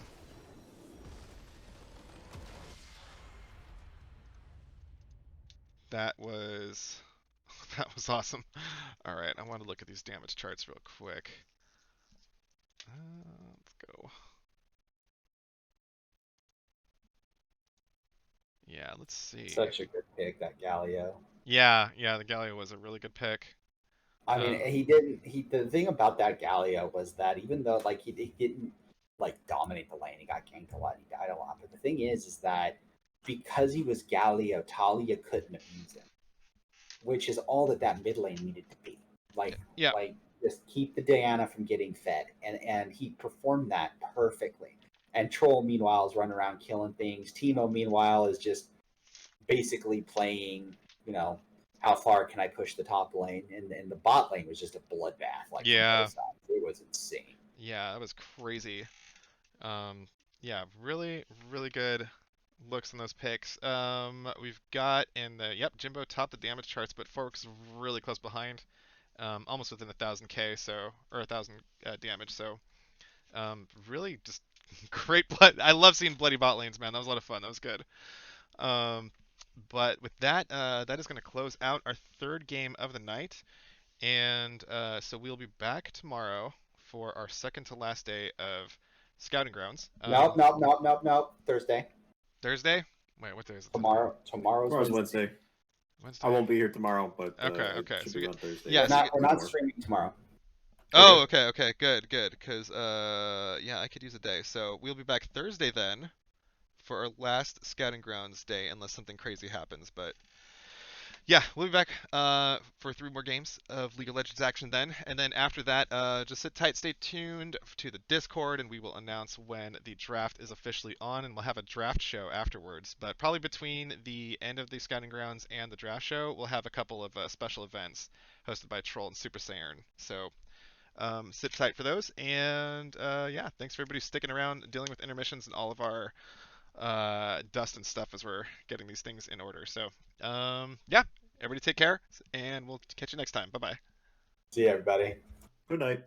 [SPEAKER 1] That was that was awesome. All right, I want to look at these damage charts real quick. Let's go. Yeah, let's see.
[SPEAKER 2] Such a good pick, that Galio.
[SPEAKER 1] Yeah, the Galio was a really good pick.
[SPEAKER 2] I mean,
[SPEAKER 1] Um,
[SPEAKER 2] he didn't. The thing about that Galio was that even though like he didn't like dominate the lane, he got ganked a lot, he died a lot. But the thing is that because he was Galio, Talia couldn't abuse him, which is all that mid lane needed to be. Like
[SPEAKER 1] yeah,
[SPEAKER 2] like just keep the Diana from getting fed, and he performed that perfectly. And Troll meanwhile is running around killing things. Timo meanwhile is just basically playing, you know, how far can I push the top lane? And the bot lane was just a bloodbath, like from
[SPEAKER 1] yeah,
[SPEAKER 2] both sides. It was insane.
[SPEAKER 1] yeah. That was crazy. Um, yeah, really, really good looks in those picks. We've got in the Jimbo topped the damage charts, but Forks is really close behind, almost within 1,000 k, so or 1,000 damage. So really just great blood. I love seeing bloody bot lanes, man. That was a lot of fun. That was good. Um, but with that, that is going to close out our third game of the night, and so we'll be back tomorrow for our second to last day of Scouting Grounds.
[SPEAKER 2] Nope. Thursday.
[SPEAKER 1] Thursday? Wait, what day is it today?
[SPEAKER 2] Tomorrow's
[SPEAKER 3] Tomorrow's
[SPEAKER 2] Wednesday.
[SPEAKER 3] Wednesday. I
[SPEAKER 1] Wednesday?
[SPEAKER 3] won't be here tomorrow, but it
[SPEAKER 1] Okay.
[SPEAKER 3] should
[SPEAKER 1] So
[SPEAKER 3] be
[SPEAKER 1] we
[SPEAKER 3] on
[SPEAKER 1] get,
[SPEAKER 3] Thursday.
[SPEAKER 1] yeah,
[SPEAKER 2] We're
[SPEAKER 1] so we
[SPEAKER 2] not
[SPEAKER 1] get,
[SPEAKER 2] we're not streaming tomorrow.
[SPEAKER 1] oh,
[SPEAKER 3] Okay.
[SPEAKER 1] okay, good, because yeah, I could use a day. So we'll be back Thursday then for our last Scouting Grounds day, unless something crazy happens. But yeah, we'll be back for 3 more games of League of Legends action then, and then after that, just sit tight, stay tuned to the Discord, and we will announce when the draft is officially on, and we'll have a draft show afterwards. But probably between the end of the Scouting Grounds and the draft show, we'll have a couple of special events hosted by Troll and Super Saiyan. So sit tight for those, and yeah, thanks for everybody sticking around, dealing with intermissions and all of our dust and stuff as we're getting these things in order. So, yeah, everybody take care, and we'll catch you next time. Bye bye.
[SPEAKER 2] See you, everybody.
[SPEAKER 3] Good night.